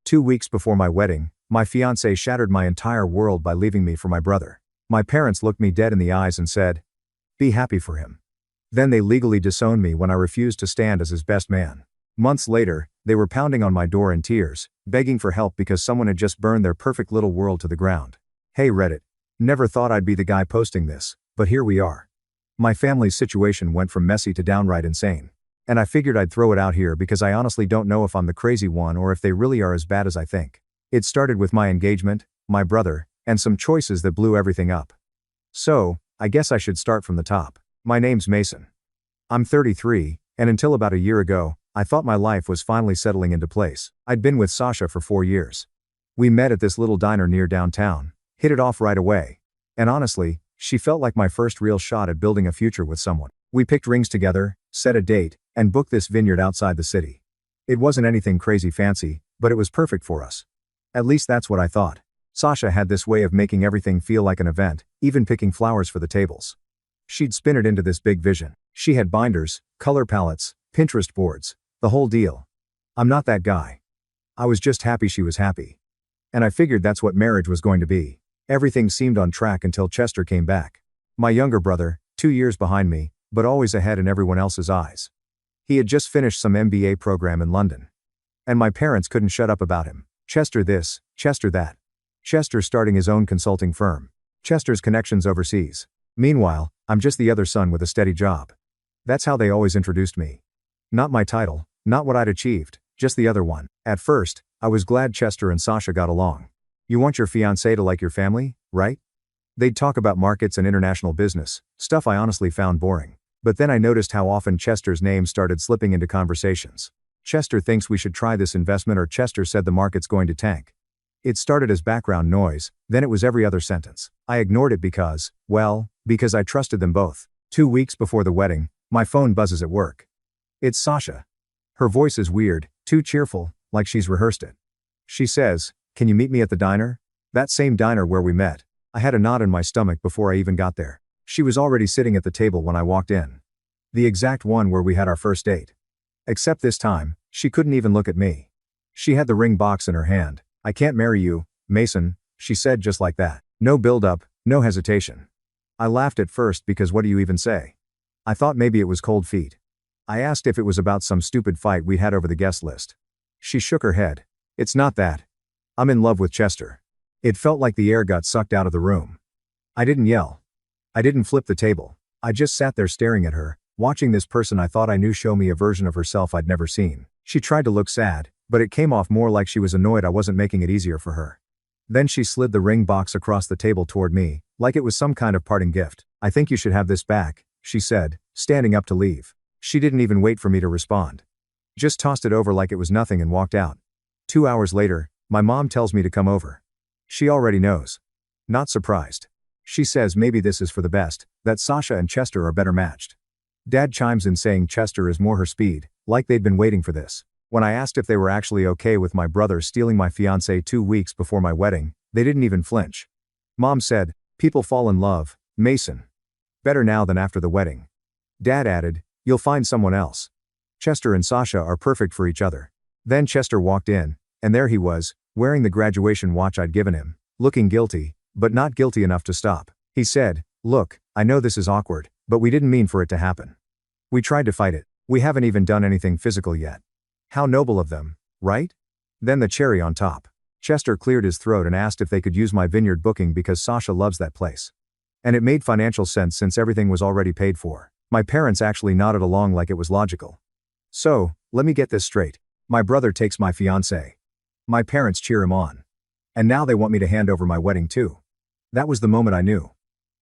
2 weeks before my wedding, my fiancée shattered my entire world by leaving me for my brother. My parents looked me dead in the eyes and said, "Be happy for him." Then they legally disowned me when I refused to stand as his best man. Months later, they were pounding on my door in tears, begging for help because someone had just burned their perfect little world to the ground. Hey Reddit. Never thought I'd be the guy posting this, but here we are. My family's situation went from messy to downright insane. And I figured I'd throw it out here because I honestly don't know if I'm the crazy one or if they really are as bad as I think. It started with my engagement, my brother, and some choices that blew everything up. So, I guess I should start from the top. My name's Mason. I'm 33, and until about a year ago, I thought my life was finally settling into place. I'd been with Sasha for 4 years. We met at this little diner near downtown, hit it off right away. And honestly, she felt like my first real shot at building a future with someone. We picked rings together, set a date, and booked this vineyard outside the city. It wasn't anything crazy fancy, but it was perfect for us. At least that's what I thought. Sasha had this way of making everything feel like an event, even picking flowers for the tables. She'd spin it into this big vision. She had binders, color palettes, Pinterest boards, the whole deal. I'm not that guy. I was just happy she was happy. And I figured that's what marriage was going to be. Everything seemed on track until Chester came back. My younger brother, 2 years behind me, but always ahead in everyone else's eyes. He had just finished some MBA program in London. And my parents couldn't shut up about him. Chester this, Chester that. Chester starting his own consulting firm. Chester's connections overseas. Meanwhile, I'm just the other son with a steady job. That's how they always introduced me. Not my title, not what I'd achieved, just the other one. At first, I was glad Chester and Sasha got along. You want your fiancé to like your family, right? They'd talk about markets and international business, stuff I honestly found boring. But then I noticed how often Chester's name started slipping into conversations. Chester thinks we should try this investment, or Chester said the market's going to tank. It started as background noise, then it was every other sentence. I ignored it because I trusted them both. 2 weeks before the wedding, my phone buzzes at work. It's Sasha. Her voice is weird, too cheerful, like she's rehearsed it. She says, "Can you meet me at the diner?" That same diner where we met. I had a knot in my stomach before I even got there. She was already sitting at the table when I walked in. The exact one where we had our first date. Except this time, she couldn't even look at me. She had the ring box in her hand. "I can't marry you, Mason," she said just like that. No build-up, no hesitation. I laughed at first because what do you even say? I thought maybe it was cold feet. I asked if it was about some stupid fight we had over the guest list. She shook her head. "It's not that. I'm in love with Chester." It felt like the air got sucked out of the room. I didn't yell. I didn't flip the table. I just sat there staring at her, watching this person I thought I knew show me a version of herself I'd never seen. She tried to look sad, but it came off more like she was annoyed I wasn't making it easier for her. Then she slid the ring box across the table toward me, like it was some kind of parting gift. "I think you should have this back," she said, standing up to leave. She didn't even wait for me to respond. Just tossed it over like it was nothing and walked out. 2 hours later, my mom tells me to come over. She already knows. Not surprised. She says maybe this is for the best, that Sasha and Chester are better matched. Dad chimes in saying Chester is more her speed, like they'd been waiting for this. When I asked if they were actually okay with my brother stealing my fiancée 2 weeks before my wedding, they didn't even flinch. Mom said, "People fall in love, Mason. Better now than after the wedding." Dad added, "You'll find someone else. Chester and Sasha are perfect for each other." Then Chester walked in, and there he was, wearing the graduation watch I'd given him, looking guilty, but not guilty enough to stop. He said, "Look, I know this is awkward, but we didn't mean for it to happen. We tried to fight it. We haven't even done anything physical yet." How noble of them, right? Then the cherry on top. Chester cleared his throat and asked if they could use my vineyard booking because Sasha loves that place. And it made financial sense since everything was already paid for. My parents actually nodded along like it was logical. So, let me get this straight. My brother takes my fiancée. My parents cheer him on. And now they want me to hand over my wedding too. That was the moment I knew.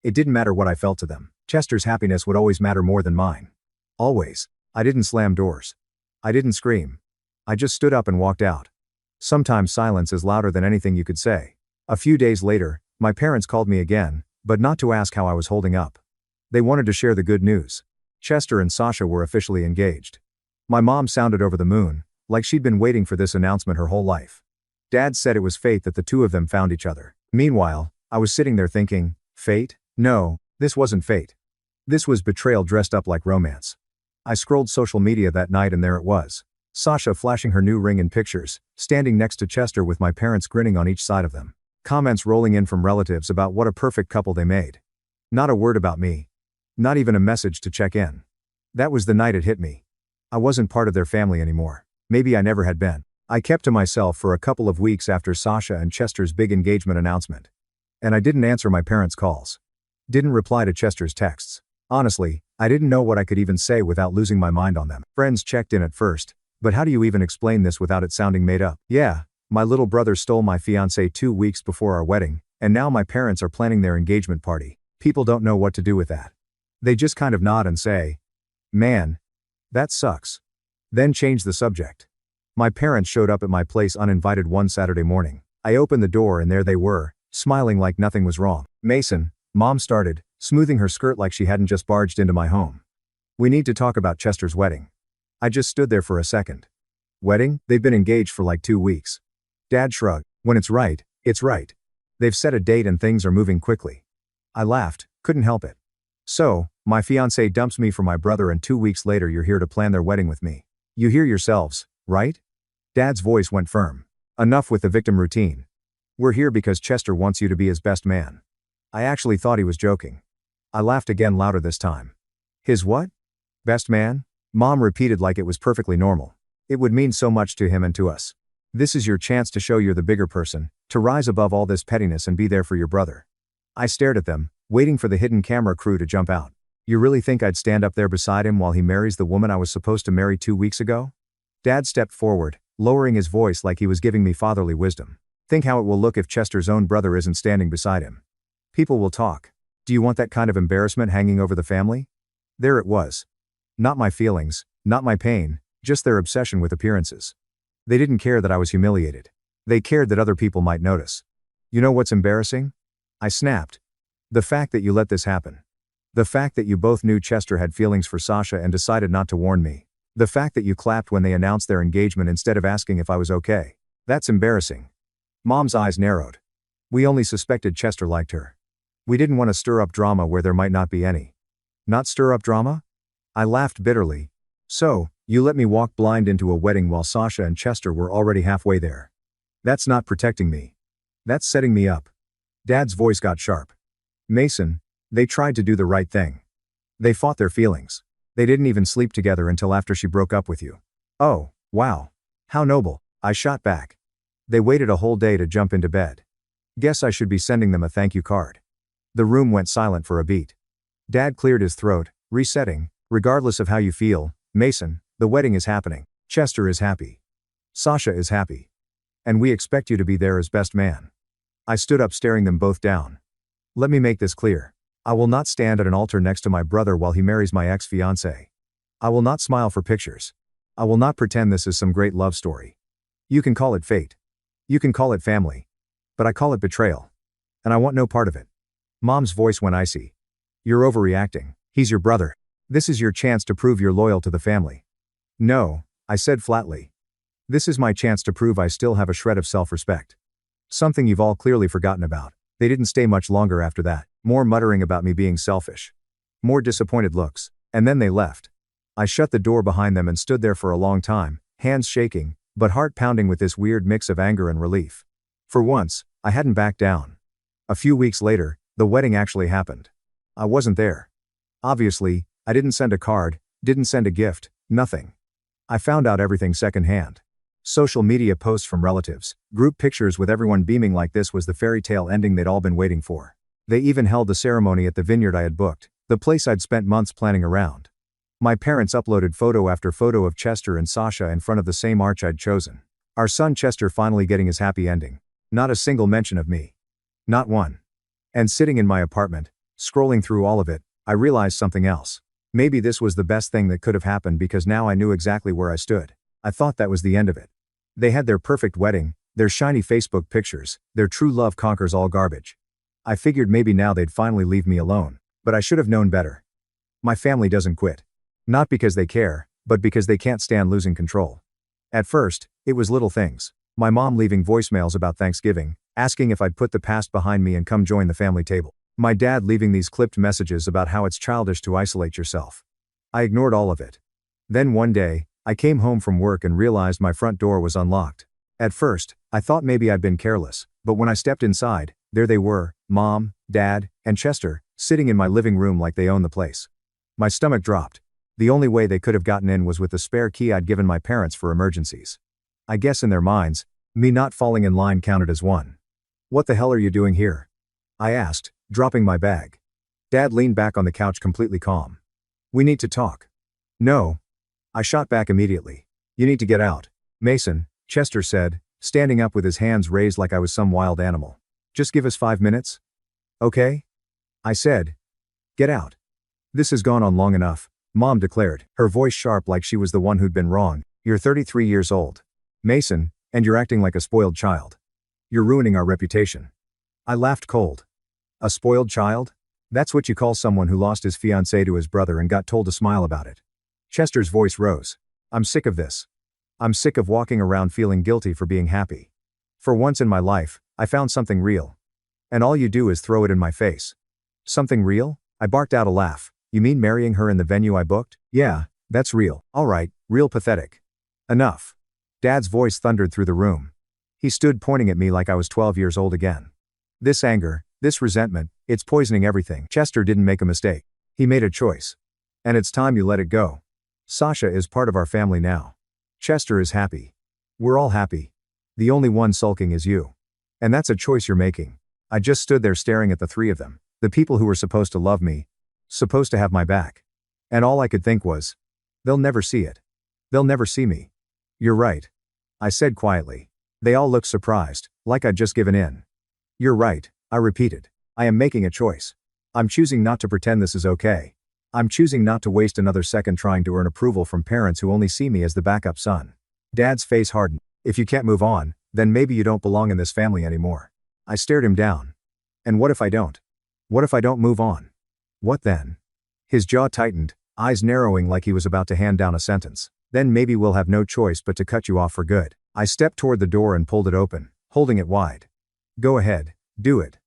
It didn't matter what I felt to them. Chester's happiness would always matter more than mine. Always. I didn't slam doors. I didn't scream. I just stood up and walked out. Sometimes silence is louder than anything you could say. A few days later, my parents called me again, but not to ask how I was holding up. They wanted to share the good news. Chester and Sasha were officially engaged. My mom sounded over the moon, like she'd been waiting for this announcement her whole life. Dad said it was fate that the two of them found each other. Meanwhile, I was sitting there thinking, fate? No, this wasn't fate. This was betrayal dressed up like romance. I scrolled social media that night and there it was. Sasha flashing her new ring in pictures, standing next to Chester with my parents grinning on each side of them. Comments rolling in from relatives about what a perfect couple they made. Not a word about me. Not even a message to check in. That was the night it hit me. I wasn't part of their family anymore. Maybe I never had been. I kept to myself for a couple of weeks after Sasha and Chester's big engagement announcement. And I didn't answer my parents' calls. Didn't reply to Chester's texts. Honestly, I didn't know what I could even say without losing my mind on them. Friends checked in at first, but how do you even explain this without it sounding made up? Yeah, my little brother stole my fiancée 2 weeks before our wedding, and now my parents are planning their engagement party. People don't know what to do with that. They just kind of nod and say, "Man, that sucks." Then change the subject. My parents showed up at my place uninvited one Saturday morning. I opened the door and there they were, smiling like nothing was wrong. "Mason," Mom started, smoothing her skirt like she hadn't just barged into my home. "We need to talk about Chester's wedding." I just stood there for a second. "Wedding? They've been engaged for like 2 weeks." Dad shrugged. "When it's right, it's right. They've set a date and things are moving quickly." I laughed, couldn't help it. "So, my fiancé dumps me for my brother and 2 weeks later you're here to plan their wedding with me. You hear yourselves, right?" Dad's voice went firm. "Enough with the victim routine. We're here because Chester wants you to be his best man." I actually thought he was joking. I laughed again louder this time. "His what? Best man?" Mom repeated like it was perfectly normal. "It would mean so much to him and to us. This is your chance to show you're the bigger person, to rise above all this pettiness and be there for your brother." I stared at them, waiting for the hidden camera crew to jump out. "You really think I'd stand up there beside him while he marries the woman I was supposed to marry 2 weeks ago?" Dad stepped forward, lowering his voice like he was giving me fatherly wisdom. "Think how it will look if Chester's own brother isn't standing beside him. People will talk. Do you want that kind of embarrassment hanging over the family?" There it was. Not my feelings, not my pain, just their obsession with appearances. They didn't care that I was humiliated. They cared that other people might notice. "You know what's embarrassing?" I snapped. "The fact that you let this happen. The fact that you both knew Chester had feelings for Sasha and decided not to warn me. The fact that you clapped when they announced their engagement instead of asking if I was okay. That's embarrassing." Mom's eyes narrowed. "We only suspected Chester liked her. We didn't want to stir up drama where there might not be any." "Not stir up drama?" I laughed bitterly. "So, you let me walk blind into a wedding while Sasha and Chester were already halfway there. That's not protecting me. That's setting me up." Dad's voice got sharp. "Mason, they tried to do the right thing. They fought their feelings. They didn't even sleep together until after she broke up with you." "Oh, wow. How noble," I shot back. "They waited a whole day to jump into bed. Guess I should be sending them a thank you card." The room went silent for a beat. Dad cleared his throat, resetting. "Regardless of how you feel, Mason, the wedding is happening. Chester is happy. Sasha is happy. And we expect you to be there as best man." I stood up staring them both down. "Let me make this clear. I will not stand at an altar next to my brother while he marries my ex-fiancée. I will not smile for pictures. I will not pretend this is some great love story. You can call it fate. You can call it family. But I call it betrayal. And I want no part of it." Mom's voice went icy. "You're overreacting. He's your brother. This is your chance to prove you're loyal to the family." "No," I said flatly. "This is my chance to prove I still have a shred of self-respect. Something you've all clearly forgotten about." They didn't stay much longer after that. More muttering about me being selfish. More disappointed looks. And then they left. I shut the door behind them and stood there for a long time, hands shaking, but heart pounding with this weird mix of anger and relief. For once, I hadn't backed down. A few weeks later, the wedding actually happened. I wasn't there. Obviously, I didn't send a card, didn't send a gift, nothing. I found out everything secondhand. Social media posts from relatives, group pictures with everyone beaming like this was the fairy tale ending they'd all been waiting for. They even held the ceremony at the vineyard I had booked, the place I'd spent months planning around. My parents uploaded photo after photo of Chester and Sasha in front of the same arch I'd chosen. Our son Chester finally getting his happy ending. Not a single mention of me. Not one. And sitting in my apartment, scrolling through all of it, I realized something else. Maybe this was the best thing that could have happened because now I knew exactly where I stood. I thought that was the end of it. They had their perfect wedding, their shiny Facebook pictures, their true love conquers all garbage. I figured maybe now they'd finally leave me alone, but I should have known better. My family doesn't quit. Not because they care, but because they can't stand losing control. At first, it was little things. My mom leaving voicemails about Thanksgiving, asking if I'd put the past behind me and come join the family table. My dad leaving these clipped messages about how it's childish to isolate yourself. I ignored all of it. Then one day, I came home from work and realized my front door was unlocked. At first, I thought maybe I'd been careless, but when I stepped inside, there they were, Mom, Dad, and Chester, sitting in my living room like they owned the place. My stomach dropped. The only way they could have gotten in was with the spare key I'd given my parents for emergencies. I guess in their minds, me not falling in line counted as one. "What the hell are you doing here?" I asked, dropping my bag. Dad leaned back on the couch completely calm. "We need to talk." "No." I shot back immediately. "You need to get out." "Mason," Chester said, standing up with his hands raised like I was some wild animal. "Just give us 5 minutes?" "Okay?" I said. "Get out." "This has gone on long enough," Mom declared, her voice sharp like she was the one who'd been wrong. "You're 33 years old, Mason, and you're acting like a spoiled child. You're ruining our reputation." I laughed cold. "A spoiled child? That's what you call someone who lost his fiancée to his brother and got told to smile about it." Chester's voice rose. "I'm sick of this. I'm sick of walking around feeling guilty for being happy. For once in my life, I found something real. And all you do is throw it in my face." "Something real?" I barked out a laugh. "You mean marrying her in the venue I booked?" "Yeah, that's real." "All right, real pathetic." "Enough." Dad's voice thundered through the room. He stood pointing at me like I was 12 years old again. "This anger, this resentment, it's poisoning everything." Chester didn't make a mistake. He made a choice. And it's time you let it go. Sasha is part of our family now. Chester is happy. We're all happy. The only one sulking is you. And that's a choice you're making. I just stood there staring at the three of them, the people who were supposed to love me, supposed to have my back. And all I could think was, they'll never see it. They'll never see me. "You're right," I said quietly. They all looked surprised, like I'd just given in. "You're right," I repeated. "I am making a choice. I'm choosing not to pretend this is okay. I'm choosing not to waste another second trying to earn approval from parents who only see me as the backup son." Dad's face hardened. "If you can't move on, then maybe you don't belong in this family anymore." I stared him down. "And what if I don't? What if I don't move on? What then?" His jaw tightened, eyes narrowing like he was about to hand down a sentence. "Then maybe we'll have no choice but to cut you off for good." I stepped toward the door and pulled it open, holding it wide. "Go ahead, do it.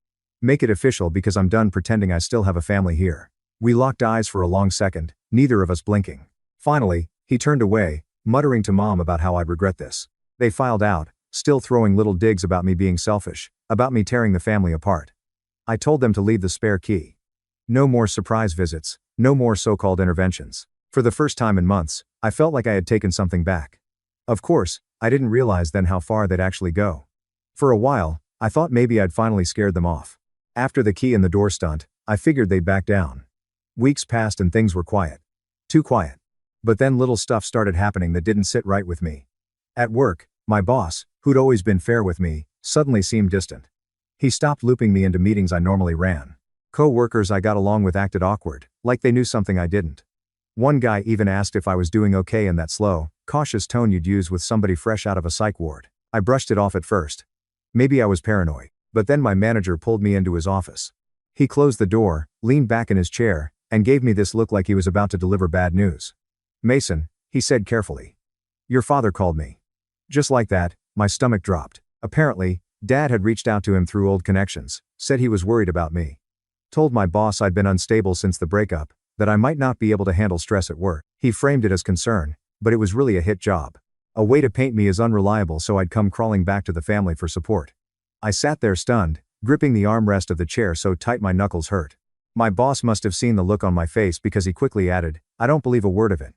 Make it official because I'm done pretending I still have a family here." We locked eyes for a long second, neither of us blinking. Finally, he turned away, muttering to Mom about how I'd regret this. They filed out, still throwing little digs about me being selfish, about me tearing the family apart. I told them to leave the spare key. No more surprise visits, no more so-called interventions. For the first time in months, I felt like I had taken something back. Of course, I didn't realize then how far they'd actually go. For a while, I thought maybe I'd finally scared them off. After the key in the door stunt, I figured they'd back down. Weeks passed and things were quiet. Too quiet. But then little stuff started happening that didn't sit right with me. At work, my boss, who'd always been fair with me, suddenly seemed distant. He stopped looping me into meetings I normally ran. Co-workers I got along with acted awkward, like they knew something I didn't. One guy even asked if I was doing okay in that slow, cautious tone you'd use with somebody fresh out of a psych ward. I brushed it off at first. Maybe I was paranoid. But then my manager pulled me into his office. He closed the door, leaned back in his chair, and gave me this look like he was about to deliver bad news. "Mason," he said carefully. "Your father called me." Just like that, my stomach dropped. Apparently, Dad had reached out to him through old connections, said he was worried about me. Told my boss I'd been unstable since the breakup, that I might not be able to handle stress at work. He framed it as concern, but it was really a hit job. A way to paint me as unreliable so I'd come crawling back to the family for support. I sat there stunned, gripping the armrest of the chair so tight my knuckles hurt. My boss must have seen the look on my face because he quickly added, "I don't believe a word of it.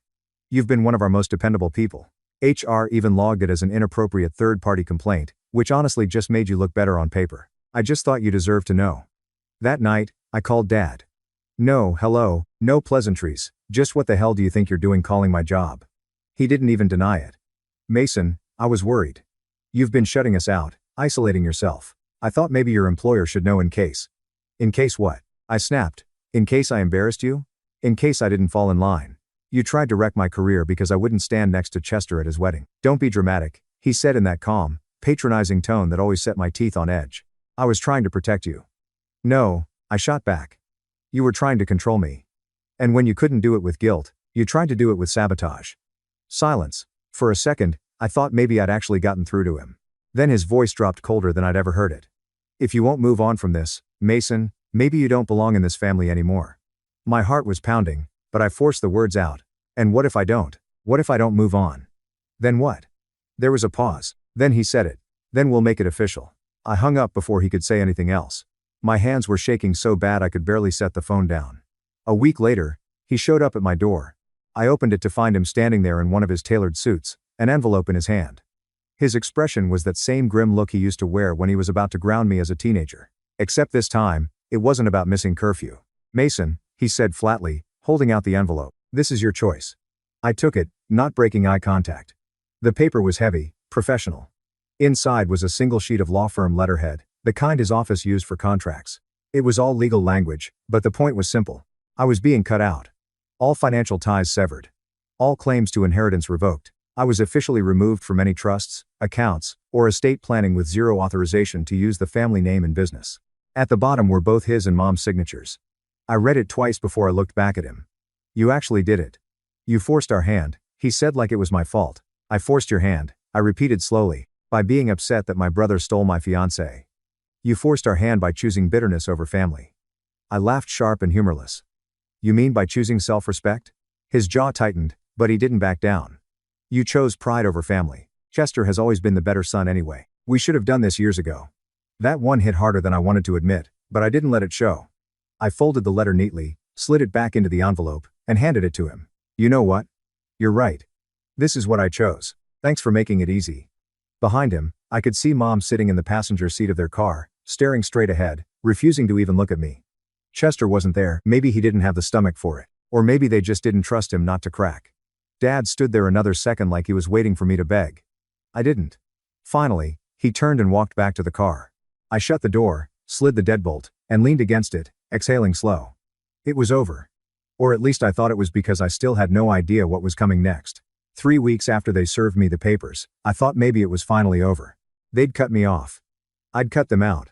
You've been one of our most dependable people." HR even logged it as an inappropriate third-party complaint, which honestly just made you look better on paper. "I just thought you deserved to know." That night, I called Dad. "No, hello, no pleasantries, just what the hell do you think you're doing calling my job?" He didn't even deny it. "Mason, I was worried. You've been shutting us out, isolating yourself. I thought maybe your employer should know in case." "In case what?" I snapped. "In case I embarrassed you? In case I didn't fall in line. You tried to wreck my career because I wouldn't stand next to Chester at his wedding." "Don't be dramatic," he said in that calm, patronizing tone that always set my teeth on edge. "I was trying to protect you." "No," I shot back. "You were trying to control me. And when you couldn't do it with guilt, you tried to do it with sabotage." Silence. For a second, I thought maybe I'd actually gotten through to him. Then his voice dropped colder than I'd ever heard it. "If you won't move on from this, Mason, maybe you don't belong in this family anymore." My heart was pounding, but I forced the words out. "And what if I don't?" What if I don't move on? Then what? There was a pause. Then he said it. Then we'll make it official. I hung up before he could say anything else. My hands were shaking so bad I could barely set the phone down. A week later, he showed up at my door. I opened it to find him standing there in one of his tailored suits, an envelope in his hand. His expression was that same grim look he used to wear when he was about to ground me as a teenager. Except this time, it wasn't about missing curfew. Mason, he said flatly, holding out the envelope. This is your choice. I took it, not breaking eye contact. The paper was heavy, professional. Inside was a single sheet of law firm letterhead, the kind his office used for contracts. It was all legal language, but the point was simple. I was being cut out. All financial ties severed. All claims to inheritance revoked. I was officially removed from any trusts, accounts, or estate planning with zero authorization to use the family name in business. At the bottom were both his and Mom's signatures. I read it twice before I looked back at him. You actually did it. You forced our hand, he said like it was my fault. I forced your hand, I repeated slowly, by being upset that my brother stole my fiancée. You forced our hand by choosing bitterness over family. I laughed sharp and humorless. You mean by choosing self-respect? His jaw tightened, but he didn't back down. You chose pride over family. Chester has always been the better son anyway. We should have done this years ago. That one hit harder than I wanted to admit, but I didn't let it show. I folded the letter neatly, slid it back into the envelope, and handed it to him. You know what? You're right. This is what I chose. Thanks for making it easy. Behind him, I could see Mom sitting in the passenger seat of their car, staring straight ahead, refusing to even look at me. Chester wasn't there, maybe he didn't have the stomach for it. Or maybe they just didn't trust him not to crack. Dad stood there another second like he was waiting for me to beg. I didn't. Finally, he turned and walked back to the car. I shut the door, slid the deadbolt, and leaned against it, exhaling slow. It was over. Or at least I thought it was because I still had no idea what was coming next. 3 weeks after they served me the papers, I thought maybe it was finally over. They'd cut me off. I'd cut them out.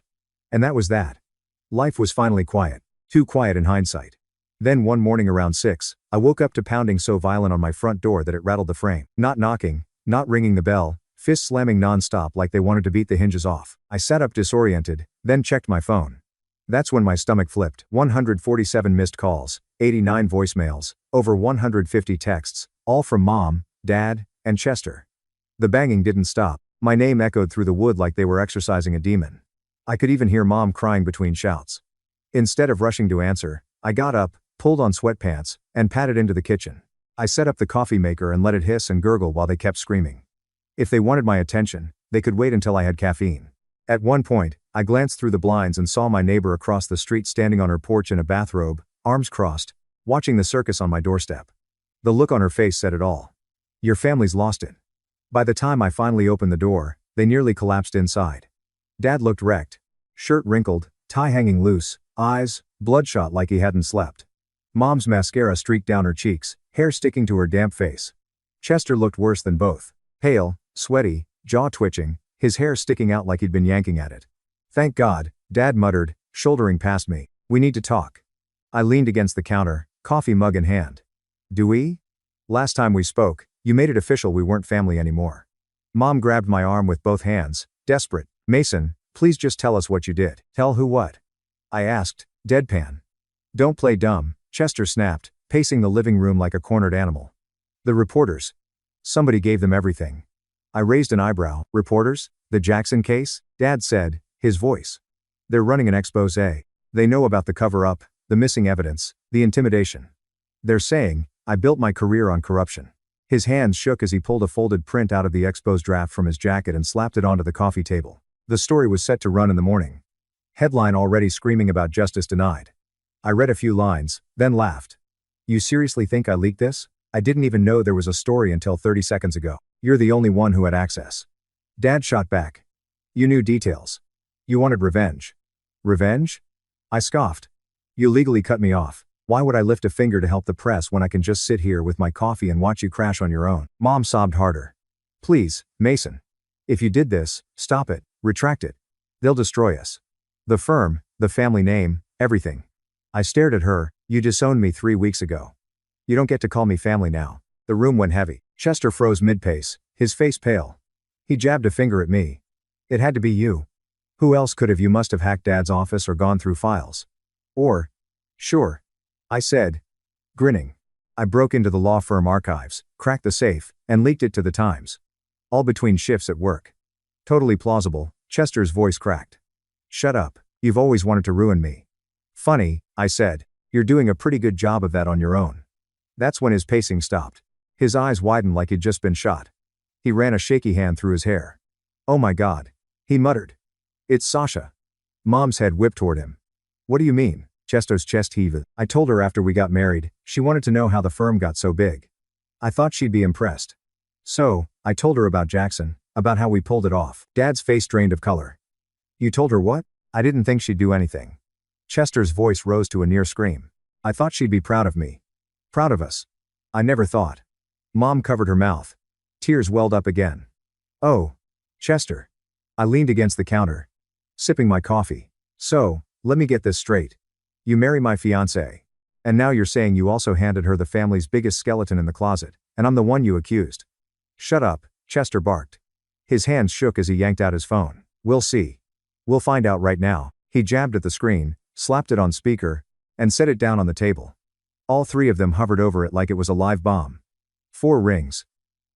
And that was that. Life was finally quiet. Too quiet in hindsight. Then one morning around 6, I woke up to pounding so violent on my front door that it rattled the frame. Not knocking, not ringing the bell, fists slamming non-stop like they wanted to beat the hinges off. I sat up disoriented, then checked my phone. That's when my stomach flipped. 147 missed calls, 89 voicemails, over 150 texts, all from Mom, Dad, and Chester. The banging didn't stop. My name echoed through the wood like they were exorcising a demon. I could even hear Mom crying between shouts. Instead of rushing to answer, I got up, pulled on sweatpants, and padded into the kitchen. I set up the coffee maker and let it hiss and gurgle while they kept screaming. If they wanted my attention, they could wait until I had caffeine. At one point, I glanced through the blinds and saw my neighbor across the street standing on her porch in a bathrobe, arms crossed, watching the circus on my doorstep. The look on her face said it all. Your family's lost it. By the time I finally opened the door, they nearly collapsed inside. Dad looked wrecked. Shirt wrinkled, tie hanging loose, eyes bloodshot like he hadn't slept. Mom's mascara streaked down her cheeks, hair sticking to her damp face. Chester looked worse than both. Pale, sweaty, jaw twitching, his hair sticking out like he'd been yanking at it. Thank God, Dad muttered, shouldering past me. We need to talk. I leaned against the counter, coffee mug in hand. Do we? Last time we spoke, you made it official we weren't family anymore. Mom grabbed my arm with both hands, desperate. Mason, please just tell us what you did. Tell who what? I asked, deadpan. Don't play dumb, Chester snapped, pacing the living room like a cornered animal. The reporters. Somebody gave them everything. I raised an eyebrow. Reporters? The Jackson case? Dad said, his voice. They're running an expose. They know about the cover-up, the missing evidence, the intimidation. They're saying, I built my career on corruption. His hands shook as he pulled a folded print out of the expose draft from his jacket and slapped it onto the coffee table. The story was set to run in the morning. Headline already screaming about justice denied. I read a few lines, then laughed. You seriously think I leaked this? I didn't even know there was a story until 30 seconds ago. You're the only one who had access. Dad shot back. You knew details. You wanted revenge. Revenge? I scoffed. You legally cut me off. Why would I lift a finger to help the press when I can just sit here with my coffee and watch you crash on your own? Mom sobbed harder. Please, Mason. If you did this, stop it, retract it. They'll destroy us. The firm, the family name, everything. I stared at her. You disowned me 3 weeks ago. You don't get to call me family now. The room went heavy. Chester froze mid-pace, his face pale. He jabbed a finger at me. It had to be you. Who else could have? You must have hacked Dad's office or gone through files. Or. Sure. I said. Grinning. I broke into the law firm archives, cracked the safe, and leaked it to the Times. All between shifts at work. Totally plausible, Chester's voice cracked. Shut up, you've always wanted to ruin me. Funny, I said. You're doing a pretty good job of that on your own. That's when his pacing stopped. His eyes widened like he'd just been shot. He ran a shaky hand through his hair. Oh my God. He muttered. It's Sasha. Mom's head whipped toward him. What do you mean? Chester's chest heaved. I told her after we got married, she wanted to know how the firm got so big. I thought she'd be impressed. So, I told her about Jackson, about how we pulled it off. Dad's face drained of color. You told her what? I didn't think she'd do anything. Chester's voice rose to a near scream. I thought she'd be proud of me. Proud of us. I never thought. Mom covered her mouth. Tears welled up again. Oh. Chester. I leaned against the counter, sipping my coffee. So, let me get this straight. You marry my fiancée. And now you're saying you also handed her the family's biggest skeleton in the closet, and I'm the one you accused. Shut up, Chester barked. His hands shook as he yanked out his phone. We'll see. We'll find out right now. He jabbed at the screen, slapped it on speaker, and set it down on the table. All three of them hovered over it like it was a live bomb. 4 rings.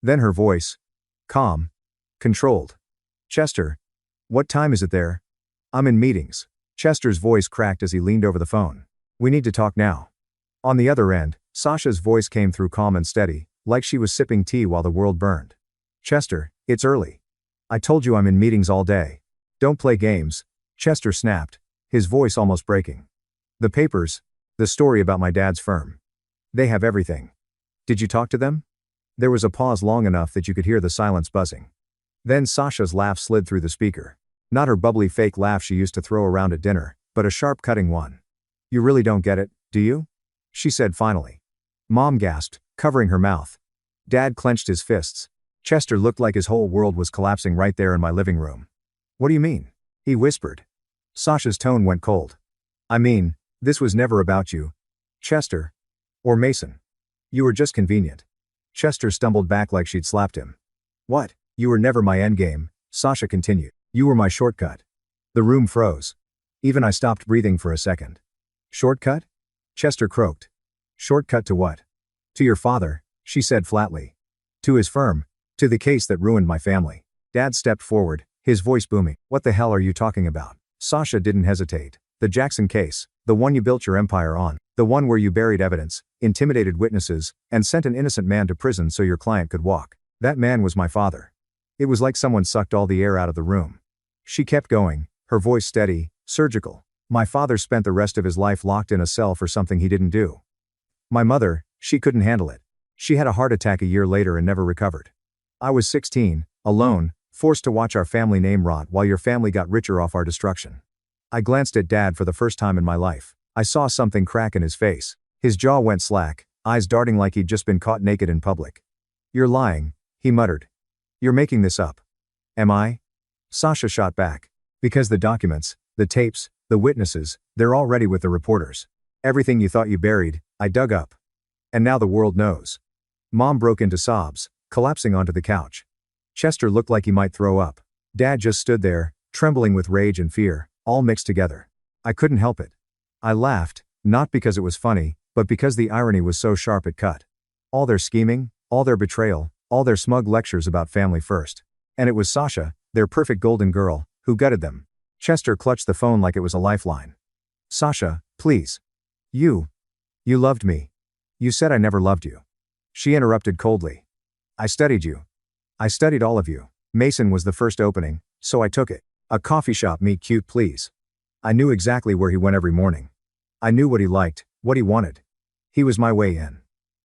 Then her voice. Calm. Controlled. Chester. What time is it there? I'm in meetings. Chester's voice cracked as he leaned over the phone. We need to talk now. On the other end, Sasha's voice came through calm and steady, like she was sipping tea while the world burned. Chester, it's early. I told you I'm in meetings all day. Don't play games. Chester snapped, his voice almost breaking. The papers. The story about my dad's firm. They have everything. Did you talk to them? There was a pause long enough that you could hear the silence buzzing. Then Sasha's laugh slid through the speaker. Not her bubbly fake laugh she used to throw around at dinner, but a sharp cutting one. You really don't get it, do you? She said finally. Mom gasped, covering her mouth. Dad clenched his fists. Chester looked like his whole world was collapsing right there in my living room. What do you mean? He whispered. Sasha's tone went cold. I mean, this was never about you, Chester. Or Mason. You were just convenient. Chester stumbled back like she'd slapped him. What? You were never my endgame, Sasha continued. You were my shortcut. The room froze. Even I stopped breathing for a second. Shortcut? Chester croaked. Shortcut to what? To your father, she said flatly. To his firm. To the case that ruined my family. Dad stepped forward, his voice booming. What the hell are you talking about? Sasha didn't hesitate. The Jackson case, the one you built your empire on, the one where you buried evidence, intimidated witnesses, and sent an innocent man to prison so your client could walk. That man was my father. It was like someone sucked all the air out of the room. She kept going, her voice steady, surgical. My father spent the rest of his life locked in a cell for something he didn't do. My mother, she couldn't handle it. She had a heart attack a year later and never recovered. I was 16, alone, forced to watch our family name rot while your family got richer off our destruction. I glanced at Dad for the first time in my life. I saw something crack in his face. His jaw went slack, eyes darting like he'd just been caught naked in public. You're lying, he muttered. You're making this up. Am I? Sasha shot back. Because the documents, the tapes, the witnesses, they're all ready with the reporters. Everything you thought you buried, I dug up. And now the world knows. Mom broke into sobs, collapsing onto the couch. Chester looked like he might throw up. Dad just stood there, trembling with rage and fear, all mixed together. I couldn't help it. I laughed, not because it was funny, but because the irony was so sharp it cut. All their scheming, all their betrayal, all their smug lectures about family first. And it was Sasha, their perfect golden girl, who gutted them. Chester clutched the phone like it was a lifeline. Sasha, please. You loved me. You said I never loved you. She interrupted coldly. I studied you. I studied all of you. Mason was the first opening, so I took it. A coffee shop, meet cute please. I knew exactly where he went every morning. I knew what he liked, what he wanted. He was my way in.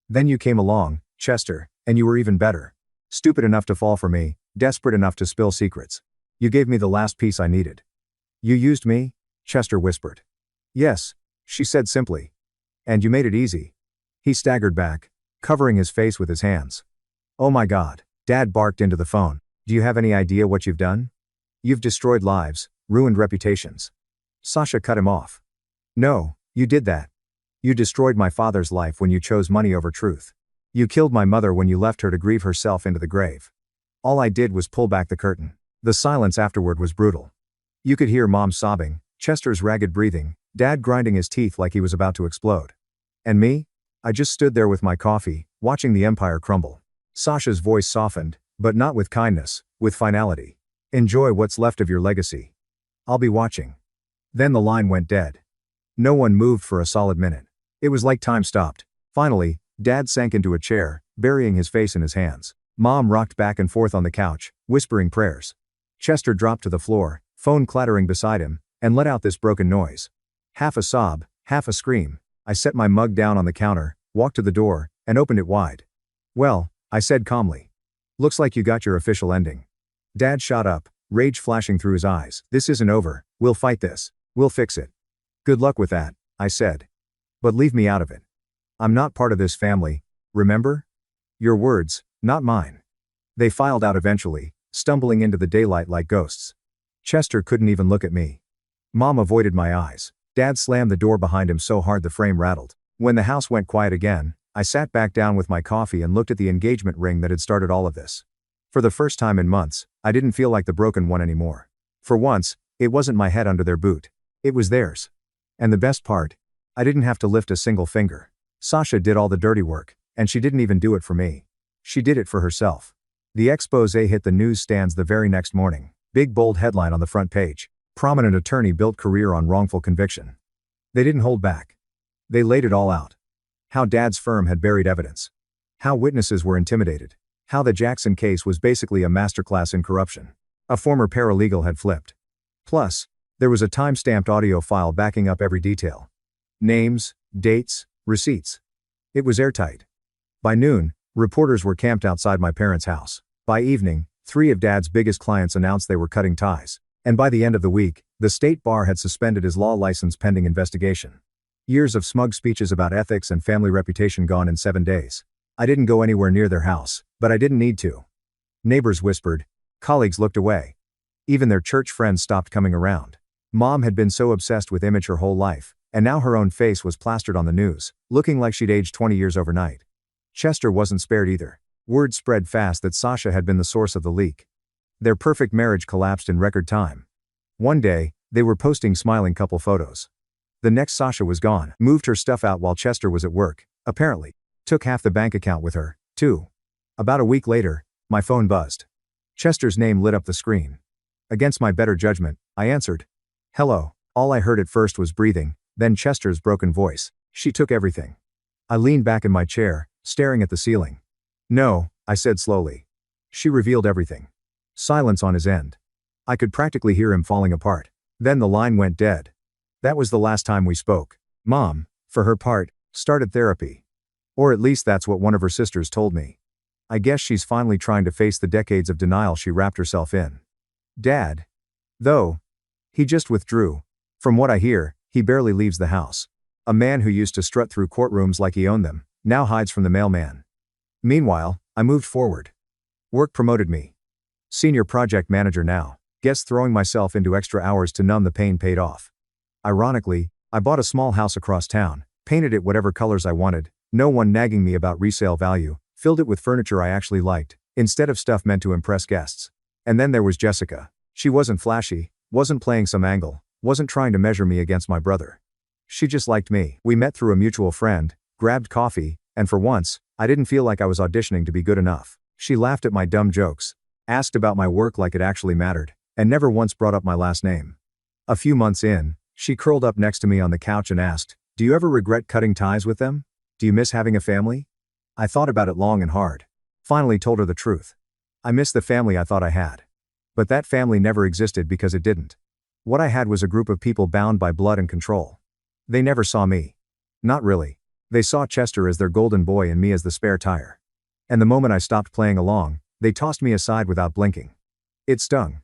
Then you came along, Chester, and you were even better. Stupid enough to fall for me, desperate enough to spill secrets. You gave me the last piece I needed. You used me? Chester whispered. Yes, she said simply. And you made it easy. He staggered back, covering his face with his hands. Oh my God, Dad barked into the phone. Do you have any idea what you've done? You've destroyed lives, ruined reputations. Sasha cut him off. No, you did that. You destroyed my father's life when you chose money over truth. You killed my mother when you left her to grieve herself into the grave. All I did was pull back the curtain. The silence afterward was brutal. You could hear Mom sobbing, Chester's ragged breathing, Dad grinding his teeth like he was about to explode. And me? I just stood there with my coffee, watching the empire crumble. Sasha's voice softened, but not with kindness, with finality. Enjoy what's left of your legacy. I'll be watching. Then the line went dead. No one moved for a solid minute. It was like time stopped. Finally, Dad sank into a chair, burying his face in his hands. Mom rocked back and forth on the couch, whispering prayers. Chester dropped to the floor, phone clattering beside him, and let out this broken noise. Half a sob, half a scream. I set my mug down on the counter, walked to the door, and opened it wide. Well, I said calmly. Looks like you got your official ending. Dad shot up, rage flashing through his eyes. This isn't over, we'll fight this. We'll fix it. Good luck with that, I said. But leave me out of it. I'm not part of this family, remember? Your words, not mine. They filed out eventually, stumbling into the daylight like ghosts. Chester couldn't even look at me. Mom avoided my eyes. Dad slammed the door behind him so hard the frame rattled. When the house went quiet again, I sat back down with my coffee and looked at the engagement ring that had started all of this. For the first time in months, I didn't feel like the broken one anymore. For once, it wasn't my head under their boot. It was theirs. And the best part? I didn't have to lift a single finger. Sasha did all the dirty work, and she didn't even do it for me. She did it for herself. The expose hit the newsstands the very next morning. Big bold headline on the front page. Prominent attorney built career on wrongful conviction. They didn't hold back. They laid it all out. How Dad's firm had buried evidence. How witnesses were intimidated. How the Jackson case was basically a masterclass in corruption. A former paralegal had flipped. Plus, there was a time-stamped audio file backing up every detail. Names, dates, receipts. It was airtight. By noon, reporters were camped outside my parents' house. By evening, 3 of Dad's biggest clients announced they were cutting ties. And by the end of the week, the state bar had suspended his law license pending investigation. Years of smug speeches about ethics and family reputation gone in 7 days. I didn't go anywhere near their house, but I didn't need to. Neighbors whispered. Colleagues looked away. Even their church friends stopped coming around. Mom had been so obsessed with image her whole life, and now her own face was plastered on the news, looking like she'd aged 20 years overnight. Chester wasn't spared either. Word spread fast that Sasha had been the source of the leak. Their perfect marriage collapsed in record time. One day, they were posting smiling couple photos. The next Sasha was gone, moved her stuff out while Chester was at work, apparently. Took half the bank account with her, too. About a week later, my phone buzzed. Chester's name lit up the screen. Against my better judgment, I answered. Hello. All I heard at first was breathing, then Chester's broken voice. She took everything. I leaned back in my chair, staring at the ceiling. No, I said slowly. She revealed everything. Silence on his end. I could practically hear him falling apart. Then the line went dead. That was the last time we spoke. Mom, for her part, started therapy. Or at least that's what one of her sisters told me. I guess she's finally trying to face the decades of denial she wrapped herself in. Dad, though, he just withdrew. From what I hear, he barely leaves the house. A man who used to strut through courtrooms like he owned them, now hides from the mailman. Meanwhile, I moved forward. Work promoted me. Senior project manager now. Guess throwing myself into extra hours to numb the pain paid off. Ironically, I bought a small house across town, painted it whatever colors I wanted, no one nagging me about resale value, filled it with furniture I actually liked, instead of stuff meant to impress guests. And then there was Jessica. She wasn't flashy, wasn't playing some angle, wasn't trying to measure me against my brother. She just liked me. We met through a mutual friend, grabbed coffee, and for once, I didn't feel like I was auditioning to be good enough. She laughed at my dumb jokes, asked about my work like it actually mattered, and never once brought up my last name. A few months in, she curled up next to me on the couch and asked, "Do you ever regret cutting ties with them? Do you miss having a family?" I thought about it long and hard. Finally told her the truth. I miss the family I thought I had. But that family never existed because it didn't. What I had was a group of people bound by blood and control. They never saw me. Not really. They saw Chester as their golden boy and me as the spare tire. And the moment I stopped playing along, they tossed me aside without blinking. It stung.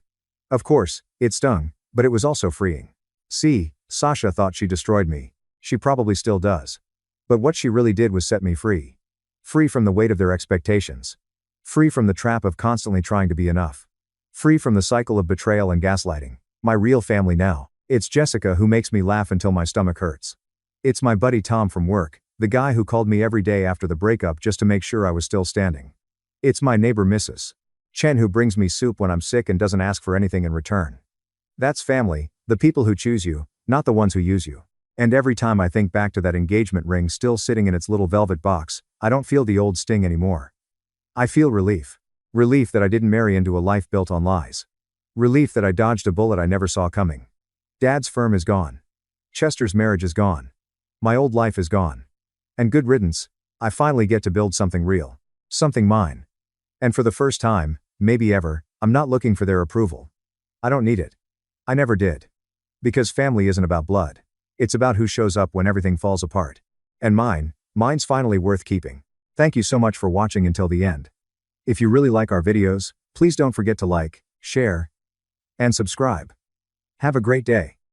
Of course, it stung, but it was also freeing. See, Sasha thought she destroyed me. She probably still does. But what she really did was set me free. Free from the weight of their expectations. Free from the trap of constantly trying to be enough. Free from the cycle of betrayal and gaslighting. My real family now. It's Jessica who makes me laugh until my stomach hurts. It's my buddy Tom from work, the guy who called me every day after the breakup just to make sure I was still standing. It's my neighbor Mrs. Chen who brings me soup when I'm sick and doesn't ask for anything in return. That's family, the people who choose you, not the ones who use you. And every time I think back to that engagement ring still sitting in its little velvet box, I don't feel the old sting anymore. I feel relief. Relief that I didn't marry into a life built on lies. Relief that I dodged a bullet I never saw coming. Dad's firm is gone. Chester's marriage is gone. My old life is gone. And good riddance. I finally get to build something real. Something mine. And for the first time, maybe ever, I'm not looking for their approval. I don't need it. I never did. Because family isn't about blood. It's about who shows up when everything falls apart. And mine's finally worth keeping. Thank you so much for watching until the end. If you really like our videos, please don't forget to like, share, and subscribe. Have a great day.